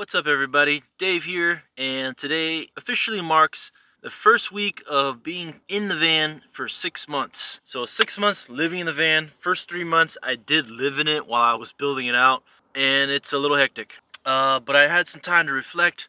What's up everybody, Dave here, and today officially marks the first week of being in the van for 6 months. So 6 months living in the van. First 3 months I did live in it while I was building it out, and it's a little hectic. But I had some time to reflect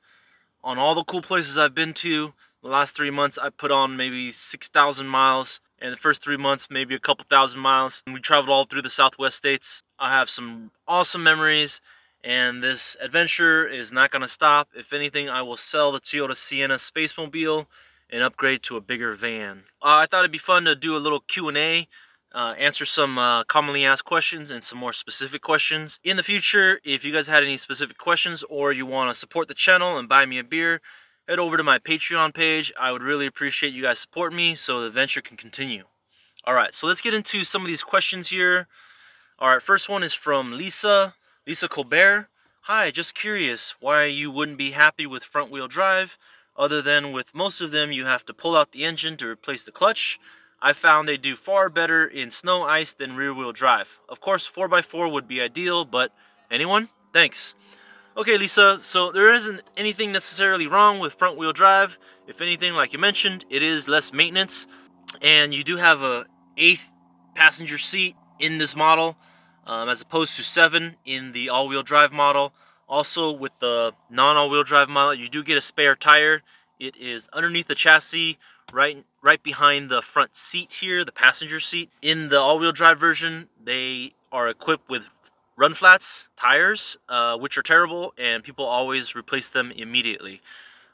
on all the cool places I've been to. The last 3 months I put on maybe 6,000 miles, and the first 3 months maybe a couple thousand miles. And we traveled all through the Southwest states. I have some awesome memories, and this adventure is not going to stop. If anything, I will sell the Toyota Sienna Spacemobile and upgrade to a bigger van. I thought it'd be fun to do a little Q&A, answer some commonly asked questions and some more specific questions. In the future, if you guys had any specific questions or you want to support the channel and buy me a beer, head over to my Patreon page. I would really appreciate you guys supporting me so the adventure can continue. Alright, so let's get into some of these questions here. Alright, first one is from Lisa Colbert. Hi, just curious why you wouldn't be happy with front wheel drive, other than with most of them you have to pull out the engine to replace the clutch. I found they do far better in snow, ice than rear wheel drive. Of course 4x4 would be ideal, but anyone? Thanks. Okay Lisa, so there isn't anything necessarily wrong with front wheel drive. If anything, like you mentioned, it is less maintenance, and you do have a 8th passenger seat in this model, as opposed to 7 in the all-wheel drive model. Also, with the non-all-wheel drive model, you do get a spare tire. It is underneath the chassis, right behind the front seat here, the passenger seat. In the all-wheel drive version, they are equipped with run flats tires, which are terrible, and people always replace them immediately.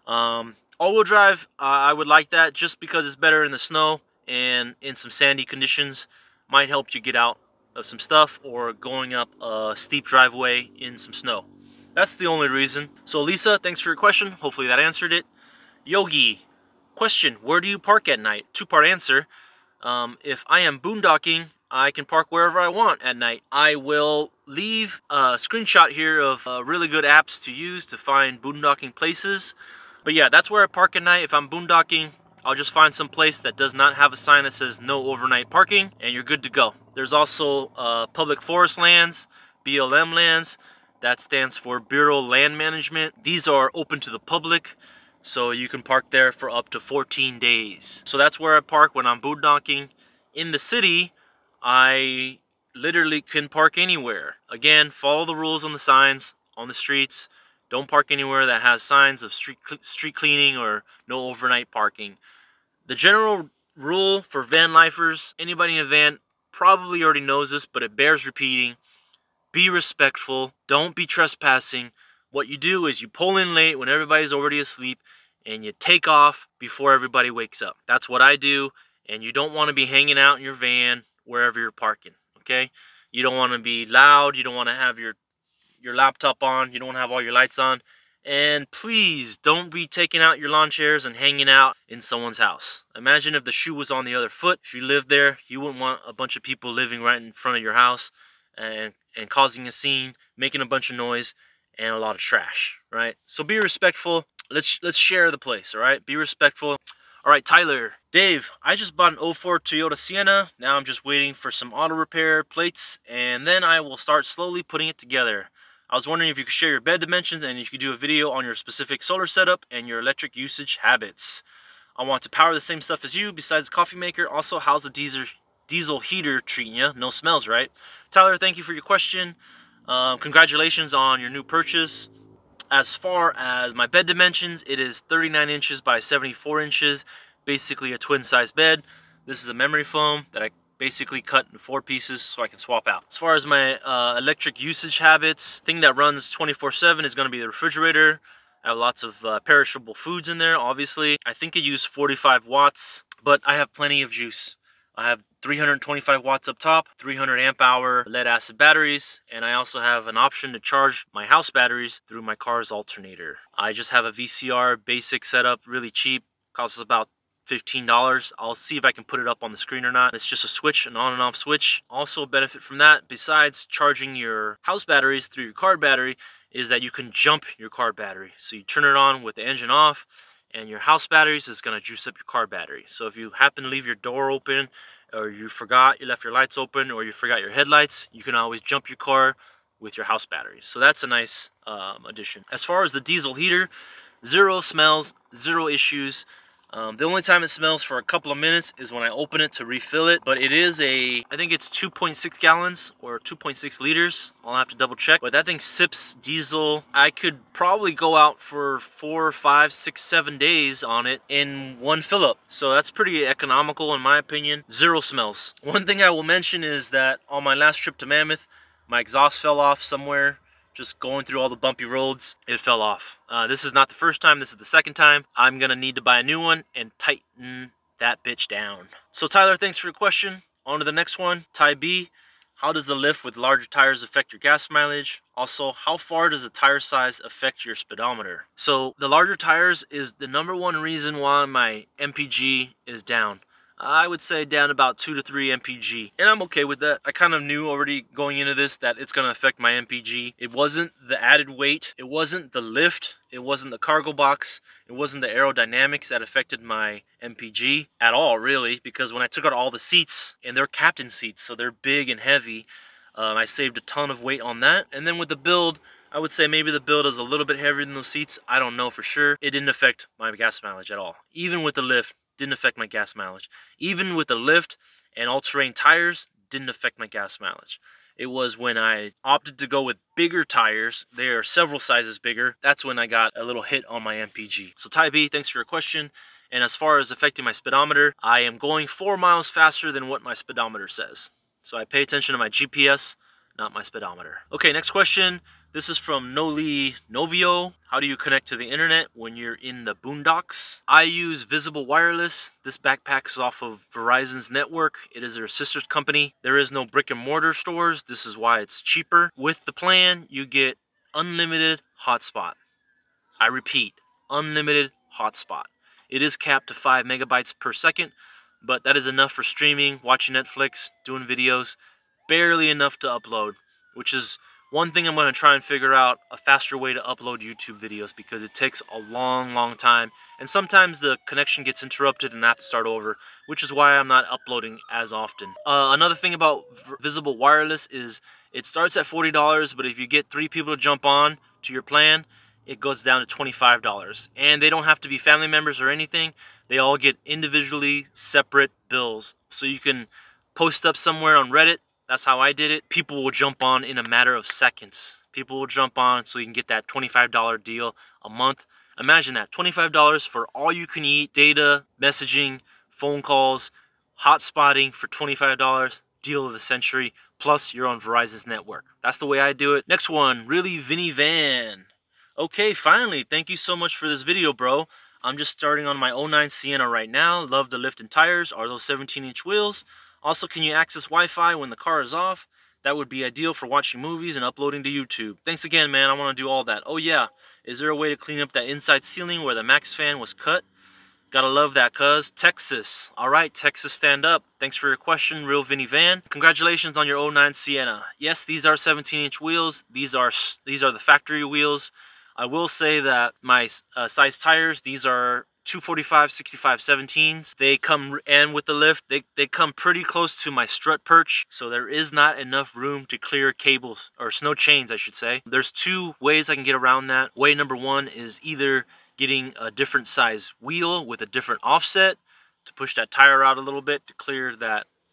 All-wheel drive, I would like that just because it's better in the snow and in some sandy conditions. Might help you get out of some stuff or going up a steep driveway in some snow. That's the only reason. So Lisa, thanks for your question. Hopefully that answered it. Yogi, question, where do you park at night? 2-part answer. If I am boondocking, I can park wherever I want at night. I will leave a screenshot here of really good apps to use to find boondocking places. But yeah, that's where I park at night. If I'm boondocking, I'll just find some place that does not have a sign that says no overnight parking, and you're good to go. There's also public forest lands, BLM lands. That stands for Bureau Land Management. These are open to the public, so you can park there for up to 14 days. So that's where I park when I'm boondocking. In the city, I literally can park anywhere. Again, follow the rules on the signs on the streets. Don't park anywhere that has signs of street cleaning or no overnight parking. The general rule for van lifers, anybody in a van probably already knows this, but it bears repeating. Be respectful. Don't be trespassing. What you do is you pull in late when everybody's already asleep, and you take off before everybody wakes up. That's what I do, and you don't want to be hanging out in your van wherever you're parking, okay? You don't want to be loud. You don't want to have your laptop on. You don't want to have all your lights on. And please don't be taking out your lawn chairs and hanging out in someone's house. Imagine if the shoe was on the other foot. If you lived there, you wouldn't want a bunch of people living right in front of your house and causing a scene, making a bunch of noise, and a lot of trash, right? So be respectful. Let's share the place, all right? Be respectful. All right, Tyler. Dave, I just bought an 04 Toyota Sienna. Now I'm just waiting for some auto repair plates, and then I will start slowly putting it together. I was wondering if you could share your bed dimensions and if you could do a video on your specific solar setup and your electric usage habits. I want to power the same stuff as you besides coffee maker. Also, how's the diesel heater treating you? No smells, right? Tyler, thank you for your question. Congratulations on your new purchase. As far as my bed dimensions, it is 39 inches by 74 inches. Basically a twin-size bed. This is a memory foam that I basically cut into 4 pieces so I can swap out. As far as my electric usage habits, thing that runs 24/7 is going to be the refrigerator. I have lots of perishable foods in there, obviously. I think I use 45 watts, but I have plenty of juice. I have 325 watts up top, 300 amp hour lead acid batteries, and I also have an option to charge my house batteries through my car's alternator. I just have a VCR basic setup, really cheap, costs about $15. I'll see if I can put it up on the screen or not. It's just a switch, an on and off switch. Also benefit from that, besides charging your house batteries through your car battery, is that you can jump your car battery. So you turn it on with the engine off, and your house batteries is going to juice up your car battery. So if you happen to leave your door open, or you left your lights open, or you forgot your headlights, you can always jump your car, with your house batteries. So that's a nice addition. As far as the diesel heater, zero smells, zero issues. The only time it smells for a couple of minutes is when I open it to refill it, but it is I think it's 2.6 gallons or 2.6 liters. I'll have to double check, but that thing sips diesel. I could probably go out for 4, 5, 6, 7 days on it in one fill up. So that's pretty economical in my opinion. Zero smells. One thing I will mention is that on my last trip to Mammoth, my exhaust fell off somewhere. Just going through all the bumpy roads, it fell off. This is not the first time, this is the second time. I'm gonna need to buy a new one and tighten that bitch down. So Tyler, thanks for your question. On to the next one. Ty B, how does the lift with larger tires affect your gas mileage? Also, how far does the tire size affect your speedometer? So the larger tires is the #1 reason why my MPG is down. I would say down about 2 to 3 MPG. And I'm okay with that. I kind of knew already going into this that it's going to affect my MPG. It wasn't the added weight. It wasn't the lift. It wasn't the cargo box. It wasn't the aerodynamics that affected my MPG at all, really. Because when I took out all the seats, and they're captain seats, so they're big and heavy, I saved a ton of weight on that. And then with the build, I would say maybe the build is a little bit heavier than those seats. I don't know for sure. It didn't affect my gas mileage at all. Even with the lift, didn't affect my gas mileage. Even with the lift and all-terrain tires, didn't affect my gas mileage. It was when I opted to go with bigger tires, they are several sizes bigger, that's when I got a little hit on my MPG. So Ty B, thanks for your question. And as far as affecting my speedometer, I am going 4 miles faster than what my speedometer says. So I pay attention to my GPS, not my speedometer. Okay, next question. This is from Noli Novio. How do you connect to the internet when you're in the boondocks? I use Visible Wireless. This backpack is off of Verizon's network. It is their sister company. There is no brick and mortar stores. This is why it's cheaper. With the plan, you get unlimited hotspot. I repeat, unlimited hotspot. It is capped to 5 megabytes per second, but that is enough for streaming, watching Netflix, doing videos. Barely enough to upload, which is one thing I'm going to try and figure out, a faster way to upload YouTube videos, because it takes a long time, and sometimes the connection gets interrupted and I have to start over, which is why I'm not uploading as often. Another thing about Visible Wireless is it starts at $40, but if you get 3 people to jump on to your plan, it goes down to $25. And they don't have to be family members or anything. They all get individually separate bills. So you can post up somewhere on Reddit. That's how I did it. People will jump on in a matter of seconds. People will jump on so you can get that $25 deal a month. Imagine that, $25 for all you can eat, data, messaging, phone calls, hotspotting for $25, deal of the century, plus you're on Verizon's network. That's the way I do it. Next one, really Vinny Van. Okay, finally, thank you so much for this video, bro. I'm just starting on my 09 Sienna right now. Love the lift and tires. Are those 17-inch wheels? Also, can you access Wi-Fi when the car is off? That would be ideal for watching movies and uploading to YouTube. Thanks again, man. I want to do all that. Oh, yeah. Is there a way to clean up that inside ceiling where the max fan was cut? Gotta love that, cuz. Texas. All right, Texas, stand up. Thanks for your question, Real Vinny Van. Congratulations on your 09 Sienna. Yes, these are 17-inch wheels. These are the factory wheels. I will say that my size tires, these are 245 65 17s. They come, and with the lift, they come pretty close to my strut perch, so there is not enough room to clear cables, or snow chains I should say. There's 2 ways I can get around that. Way number 1 is either getting a different size wheel with a different offset to push that tire out a little bit to clear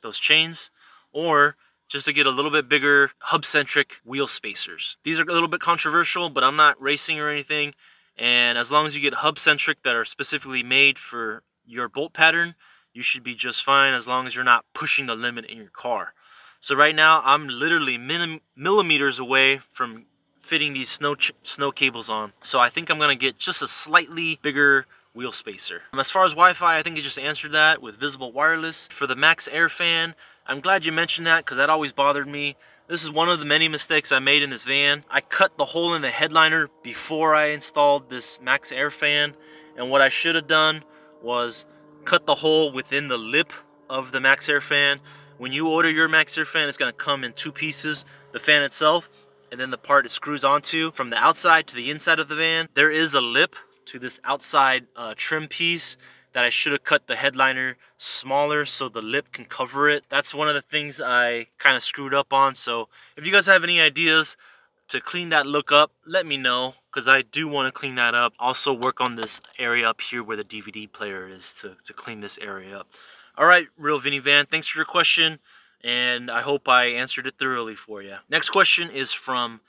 those chains, or just to get a little bit bigger hub-centric wheel spacers. These are a little bit controversial, but I'm not racing or anything. And as long as you get hub-centric that are specifically made for your bolt pattern, you should be just fine as long as you're not pushing the limit in your car. So right now, I'm literally millimeters away from fitting these snow cables on. So I think I'm going to get just a slightly bigger wheel spacer. As far as Wi-Fi, I think you just answered that with Visible Wireless. For the Max Air fan, I'm glad you mentioned that because that always bothered me. This is one of the many mistakes I made in this van. I cut the hole in the headliner before I installed this Max Air fan, and what I should have done was cut the hole within the lip of the Max Air fan. When you order your Max Air fan, it's going to come in 2 pieces, the fan itself, and then the part it screws onto. From the outside to the inside of the van, there is a lip to this outside trim piece that I should have cut the headliner smaller so the lip can cover it. That's one of the things I kind of screwed up on. So if you guys have any ideas to clean that look up, let me know, because I do want to clean that up. Also work on this area up here where the DVD player is to clean this area up. All right, Real Vinny Van, thanks for your question, and I hope I answered it thoroughly for you. Next question is from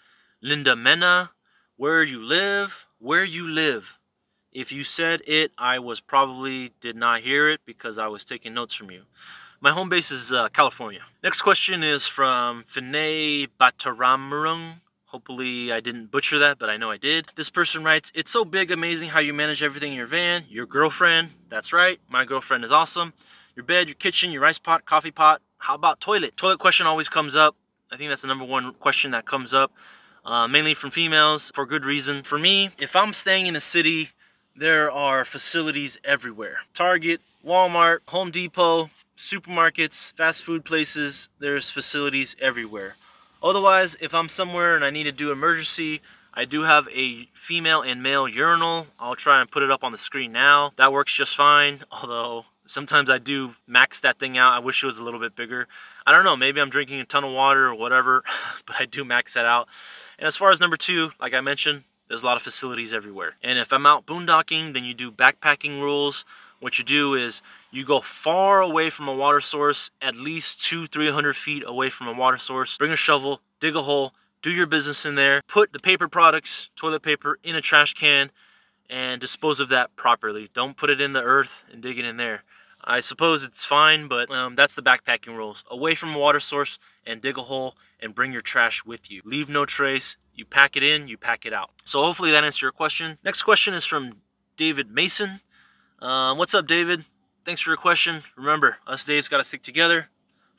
Linda Mena. Where you live? Where you live? If you said it, I probably did not hear it because I was taking notes from you. My home base is California. Next question is from Finay Bataramurung. Hopefully I didn't butcher that, but I know I did. This person writes, it's so big, amazing how you manage everything in your van. Your girlfriend, that's right, my girlfriend is awesome. Your bed, your kitchen, your rice pot, coffee pot. How about toilet? Toilet question always comes up. I think that's the #1 question that comes up. Mainly from females, for good reason. For me, if I'm staying in a city, there are facilities everywhere. Target, Walmart, Home Depot, supermarkets, fast food places, there's facilities everywhere. Otherwise, if I'm somewhere and I need to do emergency, I do have a female and male urinal. I'll try and put it up on the screen now. That works just fine, although sometimes I do max that thing out. I wish it was a little bit bigger. I don't know, maybe I'm drinking a ton of water or whatever, but I do max that out. And as far as #2, like I mentioned, there's a lot of facilities everywhere. And if I'm out boondocking, then you do backpacking rules. What you do is you go far away from a water source, at least 200-300 feet away from a water source. Bring a shovel, dig a hole, do your business in there. Put the paper products, toilet paper, in a trash can and dispose of that properly. Don't put it in the earth and dig it in there. I suppose it's fine, but that's the backpacking rules. Away from a water source and dig a hole and bring your trash with you. Leave no trace. You pack it in, you pack it out. So hopefully that answered your question. Next question is from David Mason. What's up, David? Thanks for your question. Remember, us Daves got to stick together.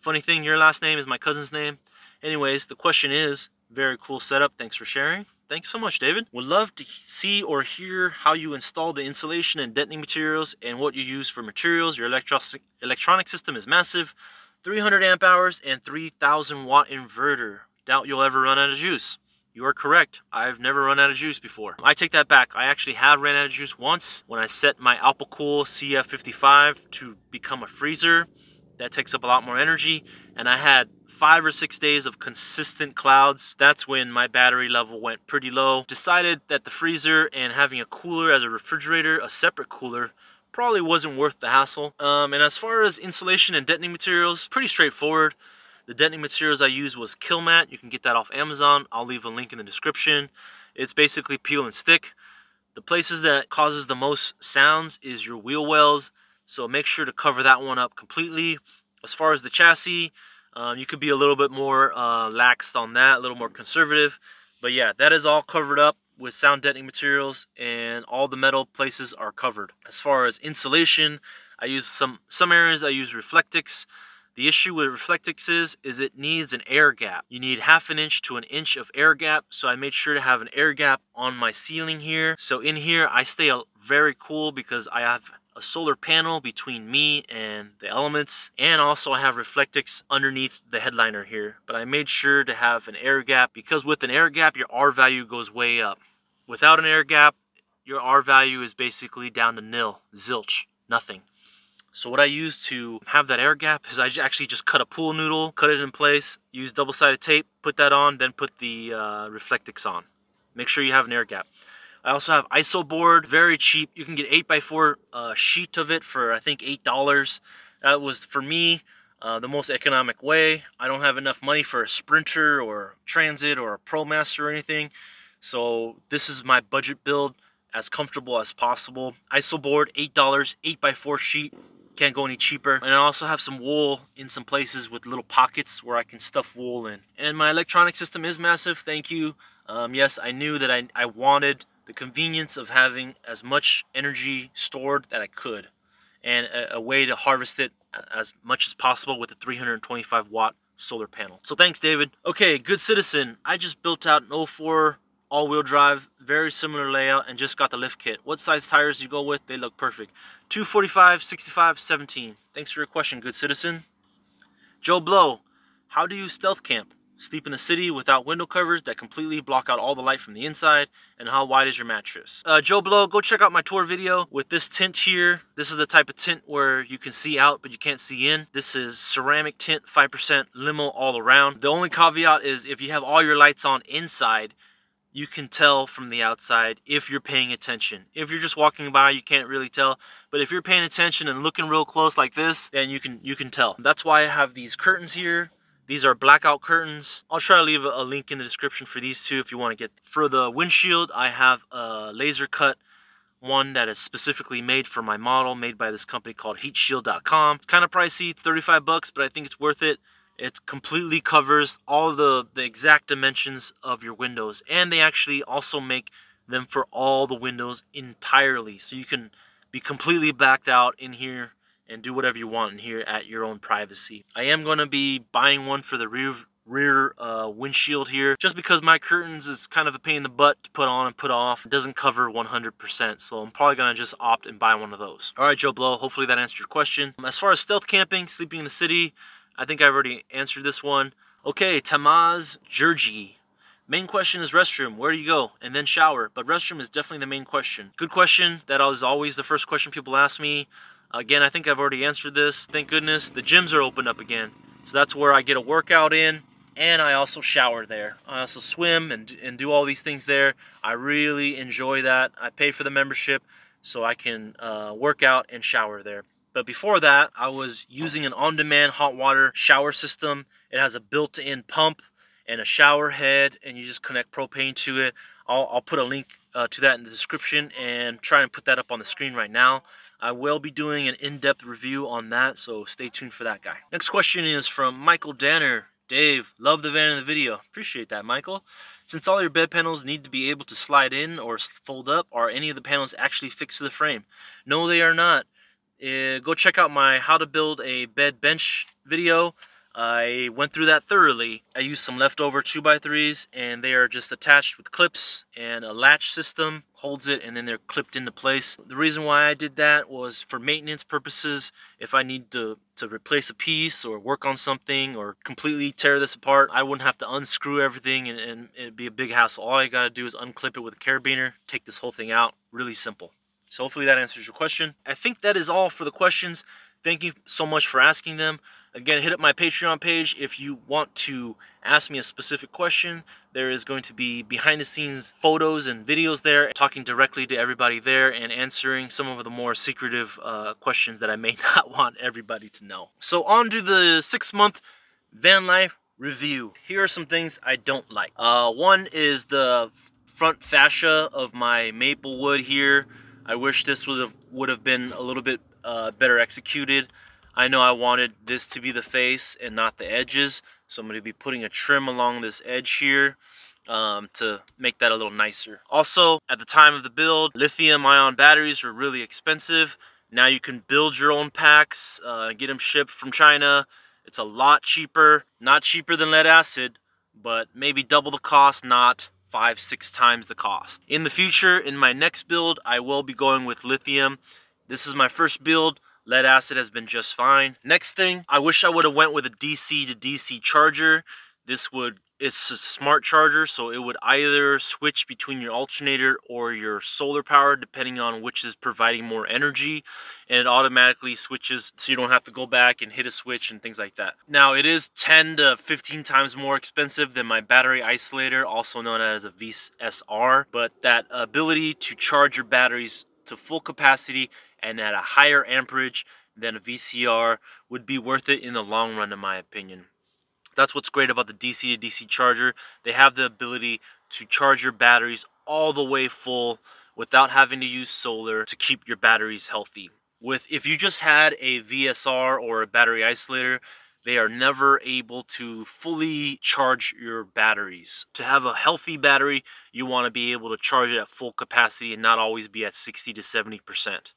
Funny thing, your last name is my cousin's name. Anyways, the question is, very cool setup. Thanks for sharing. Thanks so much, David. Would love to see or hear how you install the insulation and deadening materials and what you use for materials. Your electronic system is massive. 300 amp hours and 3,000 watt inverter. Doubt you'll ever run out of juice. You are correct. I've never run out of juice before. I take that back. I actually have ran out of juice once when I set my Alpacool CF55 to become a freezer. That takes up a lot more energy, and I had 5 or 6 days of consistent clouds. That's when my battery level went pretty low. Decided that the freezer and having a cooler as a refrigerator, a separate cooler, probably wasn't worth the hassle. And as far as insulation and deadening materials, pretty straightforward. The deadening materials I used was Killmat. You can get that off Amazon. I'll leave a link in the description. It's basically peel and stick. The places that causes the most sounds is your wheel wells, so make sure to cover that one up completely. As far as the chassis, you could be a little bit more laxed on that, a little more conservative. But yeah, that is all covered up with sound deadening materials, and all the metal places are covered. As far as insulation, I use some areas I use Reflectix. The issue with Reflectix is it needs an air gap. You need 1/2 inch to 1 inch of air gap, so I made sure to have an air gap on my ceiling here. So in here, I stay very cool because I have a solar panel between me and the elements, and also I have Reflectix underneath the headliner here. But I made sure to have an air gap because with an air gap, your R value goes way up. Without an air gap, your R value is basically down to nil, zilch, nothing. So what I use to have that air gap is I actually just cut a pool noodle, cut it in place, use double-sided tape, put that on, then put the Reflectix on. Make sure you have an air gap. I also have ISO board, very cheap. You can get 8x4 sheet of it for I think $8. That was for me the most economic way. I don't have enough money for a Sprinter or Transit or a ProMaster or anything, so this is my budget build, as comfortable as possible. ISO board, $8, 8x4 sheet. Can't go any cheaper. And I also have some wool in some places with little pockets where I can stuff wool in. And my electronic system is massive, thank you. Yes, I knew that I wanted the convenience of having as much energy stored that I could, and a way to harvest it as much as possible with a 325 watt solar panel. So thanks, David. Okay, good citizen. I just built out an 04 all-wheel drive, very similar layout, and just got the lift kit. What size tires do you go with? They look perfect. 245, 65, 17. Thanks for your question, good citizen. Joe Blow, how do you stealth camp? Sleep in the city without window covers that completely block out all the light from the inside. And how wide is your mattress? Joe Blow, go check out my tour video with this tint here. This is the type of tint where you can see out but you can't see in. This is ceramic tint, 5% limo all around. The only caveat is if you have all your lights on inside, you can tell from the outside if you're paying attention. If you're just walking by, you can't really tell. But if you're paying attention and looking real close like this, then you can tell. That's why I have these curtains here. These are blackout curtains. I'll try to leave a link in the description for these two if you want to get. For the windshield, I have a laser cut one that is specifically made for my model, made by this company called heatshield.com. It's kind of pricey, it's 35 bucks, but I think it's worth it. It completely covers all the exact dimensions of your windows, and they actually also make them for all the windows entirely, so you can be completely backed out in here and do whatever you want in here at your own privacy. I am going to be buying one for the rear windshield here, just because my curtains is kind of a pain in the butt to put on and put off. It doesn't cover 100%, so I'm probably going to just opt and buy one of those. Alright, Joe Blow, hopefully that answered your question. As far as stealth camping, sleeping in the city, I think I've already answered this one. Okay, Tamaz Georgi. Main question is restroom. Where do you go? And then shower. But restroom is definitely the main question. Good question. That is always the first question people ask me. Again, I think I've already answered this. Thank goodness the gyms are open up again. So that's where I get a workout in. And I also shower there. I also swim and do all these things there. I really enjoy that. I pay for the membership so I can work out and shower there. But before that, I was using an on-demand hot water shower system. It has a built-in pump and a shower head, and you just connect propane to it. I'll put a link to that in the description and try and put that up on the screen right now. I will be doing an in-depth review on that, so stay tuned for that, guy. Next question is from Michael Danner. Dave, love the van in the video. Appreciate that, Michael. Since all your bed panels need to be able to slide in or fold up, are any of the panels actually fixed to the frame? No, they are not. Go check out my how to build a bed bench video. I went through that thoroughly. I used some leftover 2x3s, and they are just attached with clips, and a latch system holds it, and then they're clipped into place. The reason why I did that was for maintenance purposes. If I need to replace a piece or work on something or completely tear this apart, I wouldn't have to unscrew everything and it'd be a big hassle. All I gotta do is unclip it with a carabiner, take this whole thing out. Really simple. So hopefully that answers your question. I think that is all for the questions. Thank you so much for asking them. Again, hit up my Patreon page if you want to ask me a specific question. There is going to be behind the scenes photos and videos there, talking directly to everybody there and answering some of the more secretive questions that I may not want everybody to know. So on to the 6-month van life review. Here are some things I don't like. One is the front fascia of my maple wood here. I wish this would have been a little bit better executed. I know I wanted this to be the face and not the edges, so I'm going to be putting a trim along this edge here to make that a little nicer. Also, at the time of the build, lithium-ion batteries were really expensive. Now you can build your own packs, get them shipped from China. It's a lot cheaper. Not cheaper than lead acid, but maybe double the cost, not 5-6 times the cost. In the future, in my next build, I will be going with lithium. This is my first build. Lead acid has been just fine. Next thing, I wish I would have went with a DC to DC charger. It's a smart charger, so it would either switch between your alternator or your solar power, depending on which is providing more energy, and it automatically switches, so you don't have to go back and hit a switch and things like that. Now, it is 10 to 15 times more expensive than my battery isolator, also known as a VSR, but that ability to charge your batteries to full capacity and at a higher amperage than a VCR would be worth it in the long run, in my opinion. That's what's great about the DC to DC charger. They have the ability to charge your batteries all the way full without having to use solar to keep your batteries healthy. If you just had a VSR or a battery isolator, they are never able to fully charge your batteries. To have a healthy battery, you want to be able to charge it at full capacity and not always be at 60 to 70%.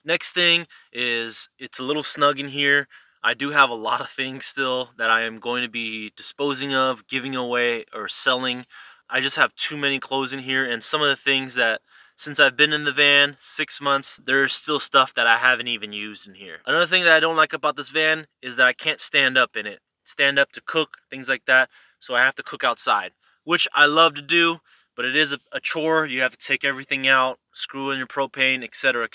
Next thing is, it's a little snug in here. I do have a lot of things still that I am going to be disposing of, giving away, or selling. I just have too many clothes in here, and some of the things that, since I've been in the van 6 months, there's still stuff that I haven't even used in here. Another thing that I don't like about this van is that I can't stand up in it. Stand up to cook, things like that. so I have to cook outside, which I love to do, but it is a chore. You have to take everything out, screw in your propane, etc.,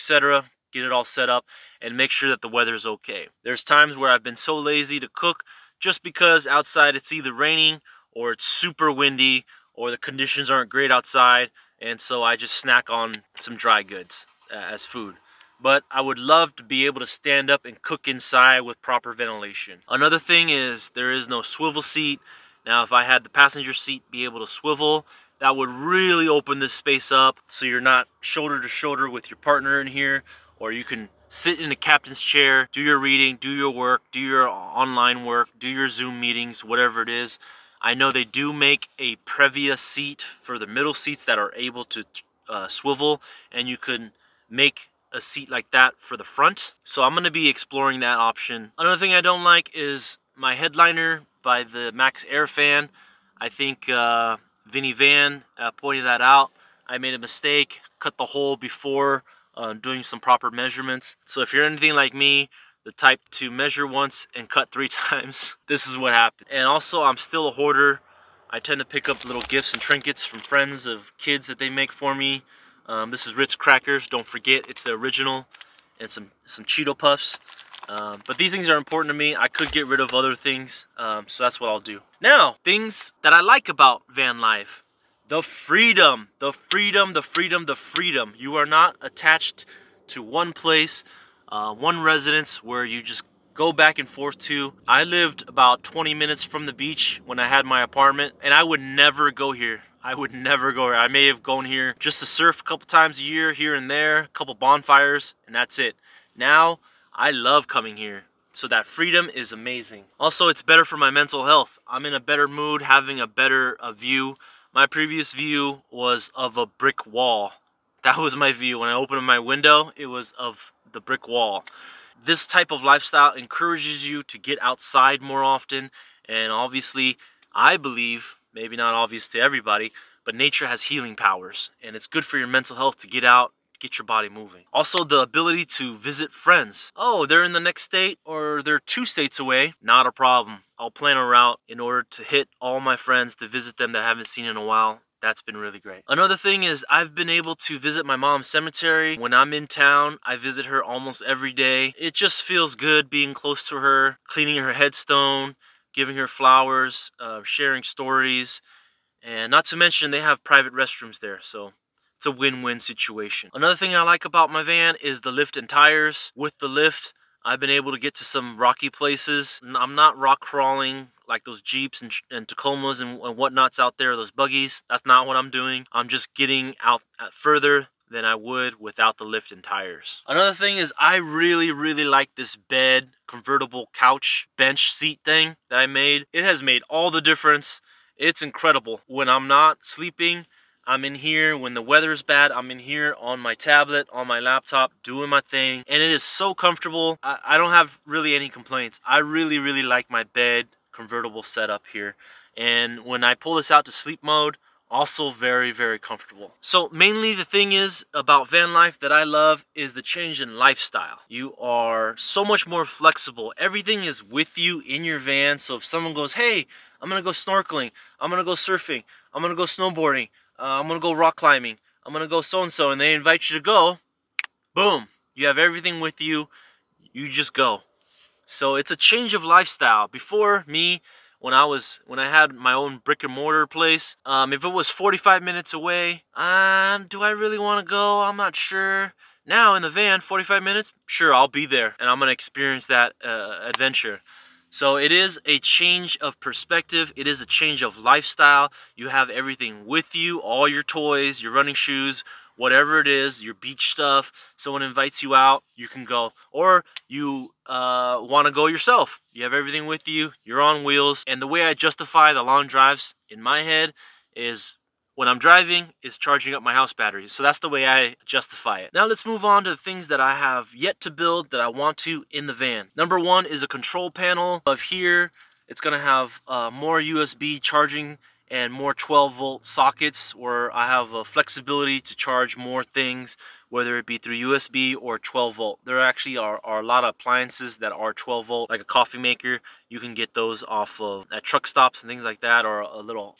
get it all set up, and make sure that the weather is okay. There's times where I've been so lazy to cook just because outside it's either raining or it's super windy or the conditions aren't great outside, and so I just snack on some dry goods as food. But I would love to be able to stand up and cook inside with proper ventilation. Another thing is there is no swivel seat. Now if I had the passenger seat be able to swivel, that would really open this space up so you're not shoulder to shoulder with your partner in here, or you can sit in the captain's chair, do your reading, do your work, do your online work, do your Zoom meetings, whatever it is. I know they do make a Previa seat for the middle seats that are able to swivel, and you can make a seat like that for the front. So I'm going to be exploring that option. Another thing I don't like is my headliner by the Max Air fan. I think Vinny Van pointed that out. I made a mistake, cut the hole before doing some proper measurements. So if you're anything like me, the type to measure once and cut 3 times, this is what happened. And also, I'm still a hoarder. I tend to pick up little gifts and trinkets from friends of kids that they make for me. This is Ritz crackers, don't forget, it's the original, and some Cheeto Puffs. But these things are important to me. I could get rid of other things, so that's what I'll do. Now, things that I like about van life. The freedom, the freedom, the freedom, the freedom. You are not attached to one place, one residence where you just go back and forth to. I lived about 20 minutes from the beach when I had my apartment, and I would never go here. I would never go here. I may have gone here just to surf a couple times a year, here and there, a couple bonfires, and that's it. Now, I love coming here. So that freedom is amazing. Also, it's better for my mental health. I'm in a better mood, having a better view. My previous view was of a brick wall. That was my view. When I opened my window, it was of the brick wall. This type of lifestyle encourages you to get outside more often, and obviously, I believe, maybe not obvious to everybody, but nature has healing powers, and it's good for your mental health to get out, get your body moving. Also, the ability to visit friends. Oh, they're in the next state, or they're 2 states away. Not a problem. I'll plan a route in order to hit all my friends to visit them that I haven't seen in a while. That's been really great. Another thing is I've been able to visit my mom's cemetery. When I'm in town, I visit her almost every day. It just feels good being close to her, cleaning her headstone, giving her flowers, sharing stories, and not to mention they have private restrooms there, so it's a win-win situation. Another thing I like about my van is the lift and tires. With the lift, I've been able to get to some rocky places. I'm not rock crawling like those Jeeps and Tacomas and whatnots out there, those buggies. That's not what I'm doing. I'm just getting out further than I would without the lift and tires. Another thing is I really like this bed, convertible couch, bench seat thing that I made. It has made all the difference. It's incredible. When I'm not sleeping, I'm in here. When the weather is bad, I'm in here on my tablet, on my laptop, doing my thing. And it is so comfortable. I don't have really any complaints. I really like my bed convertible setup here. And when I pull this out to sleep mode, also very comfortable. So mainly the thing is about van life that I love is the change in lifestyle. You are so much more flexible. Everything is with you in your van. So if someone goes, hey, I'm gonna go snorkeling, I'm gonna go surfing, I'm gonna go snowboarding, I'm gonna go rock climbing, I'm gonna go so-and-so, and they invite you to go, boom, you have everything with you, you just go. So it's a change of lifestyle. Before me, when I had my own brick and mortar place, if it was 45 minutes away, do I really want to go? I'm not sure. Now in the van, 45 minutes, sure, I'll be there, and I'm gonna experience that adventure. So it is a change of perspective. It is a change of lifestyle. You have everything with you, all your toys, your running shoes, whatever it is, your beach stuff. Someone invites you out, you can go. Or you want to go yourself. You have everything with you, you're on wheels. And the way I justify the long drives in my head is when I'm driving, is charging up my house batteries. So that's the way I justify it. Now let's move on to the things that I have yet to build that I want to in the van. Number one is a control panel. Of here, it's gonna have more USB charging and more 12-volt sockets where I have a flexibility to charge more things, whether it be through USB or 12-volt. There actually are a lot of appliances that are 12-volt, like a coffee maker. You can get those off of at truck stops and things like that, or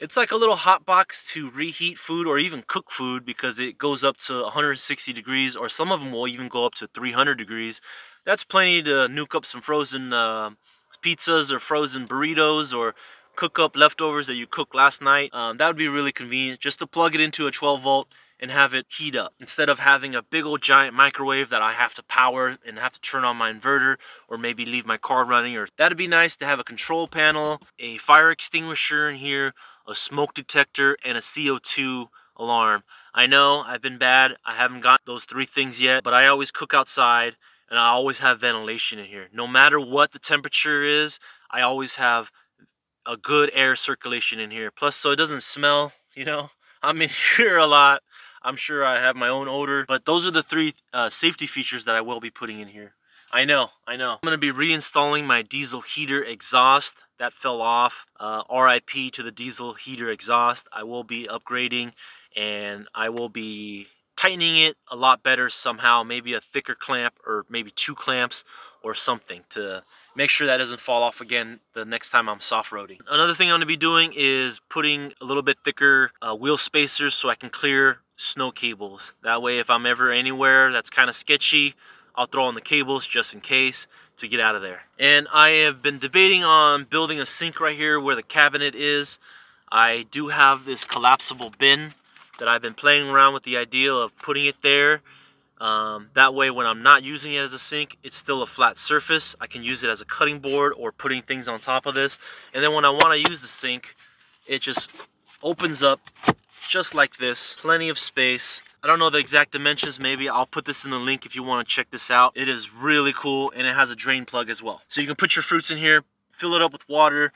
it's like a little hot box to reheat food or even cook food, because it goes up to 160 degrees, or some of them will even go up to 300 degrees. That's plenty to nuke up some frozen pizzas or frozen burritos, or cook up leftovers that you cooked last night. That would be really convenient, just to plug it into a 12-volt and have it heat up, instead of having a big old giant microwave that I have to power and have to turn on my inverter, or maybe leave my car running. Or that'd be nice to have a control panel, a fire extinguisher in here, a smoke detector, and a CO2 alarm. I know I've been bad, I haven't got those 3 things yet, but I always cook outside and I always have ventilation in here. No matter what the temperature is, I always have a good air circulation in here. Plus, so it doesn't smell, you know. I'm in here a lot. I'm sure I have my own odor, but those are the 3 safety features that I will be putting in here. I know. I'm going to be reinstalling my diesel heater exhaust. That fell off. RIP to the diesel heater exhaust. I will be upgrading, and I will be tightening it a lot better somehow. Maybe a thicker clamp, or maybe 2 clamps or something, to make sure that doesn't fall off again the next time I'm soft-roading. Another thing I'm going to be doing is putting a little bit thicker wheel spacers so I can clear snow cables. That way, if I'm ever anywhere that's kind of sketchy, I'll throw on the cables just in case to get out of there. And I have been debating on building a sink right here where the cabinet is. I do have this collapsible bin that I've been playing around with the idea of putting it there. That way, when I'm not using it as a sink, it's still a flat surface. I can use it as a cutting board or putting things on top of this. And then when I want to use the sink, it just opens up just like this. Plenty of space. I don't know the exact dimensions. Maybe I'll put this in the link if you want to check this out. It is really cool, and it has a drain plug as well. So you can put your fruits in here, fill it up with water,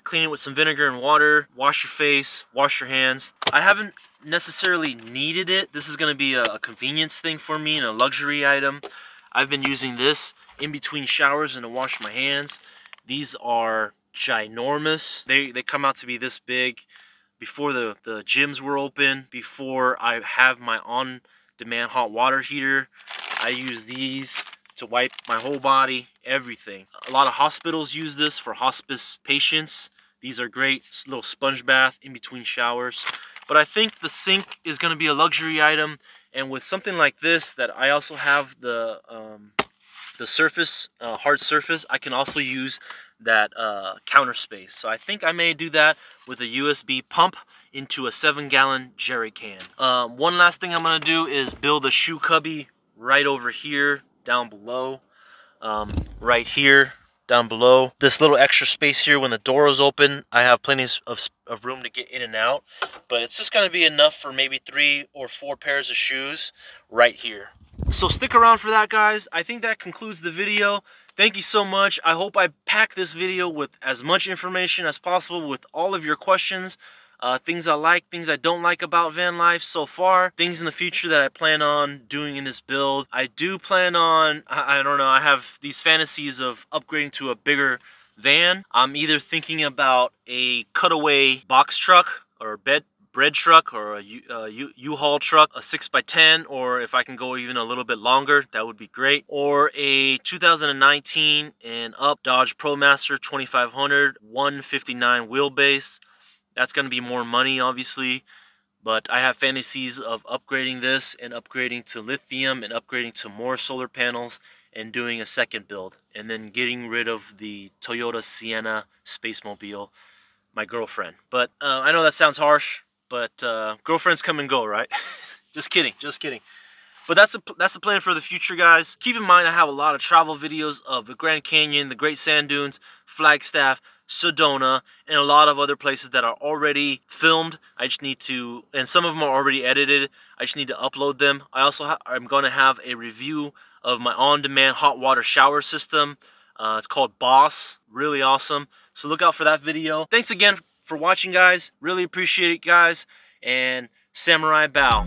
clean it with some vinegar and water, wash your face, wash your hands. I haven't necessarily needed it. This is going to be a convenience thing for me and a luxury item. I've been using this in between showers and to wash my hands. These are ginormous. They come out to be this big. Before the gyms were open, before I have my on-demand hot water heater, I use these to wipe my whole body, everything. A lot of hospitals use this for hospice patients. These are great, little sponge bath in between showers. But I think the sink is going to be a luxury item, and with something like this, that I also have the surface, hard surface, I can also use that counter space. So I think I may do that with a USB pump into a 7-gallon jerry can. One last thing I'm going to do is build a shoe cubby right over here, down below, right here, down below. This little extra space here, when the door is open, I have plenty of room to get in and out, but it's just going to be enough for maybe 3 or 4 pairs of shoes right here. So stick around for that, guys. I think that concludes the video. Thank you so much. I hope I packed this video with as much information as possible, with all of your questions, things I like, things I don't like about van life so far, things in the future that I plan on doing in this build. I do plan on, I don't know, I have these fantasies of upgrading to a bigger van. I'm either thinking about a cutaway box truck or bread truck, or a U-Haul truck, a 6x10, or if I can go even a little bit longer, that would be great. Or a 2019 and up Dodge ProMaster 2500 159 wheelbase. That's going to be more money, obviously, but I have fantasies of upgrading this and upgrading to lithium and upgrading to more solar panels and doing a second build, and then getting rid of the Toyota Sienna Spacemobile, my girlfriend. But I know that sounds harsh, but girlfriends come and go, right? Just kidding, just kidding. But that's a plan for the future, guys. Keep in mind, I have a lot of travel videos of the Grand Canyon, the Great Sand Dunes, Flagstaff, Sedona, and a lot of other places that are already filmed. I just need to, and some of them are already edited. I just need to upload them. I also I'm going to have a review of my on-demand hot water shower system. It's called Boss. Really awesome. So look out for that video. Thanks again for watching, guys. Really appreciate it, guys. And Samurai Bow.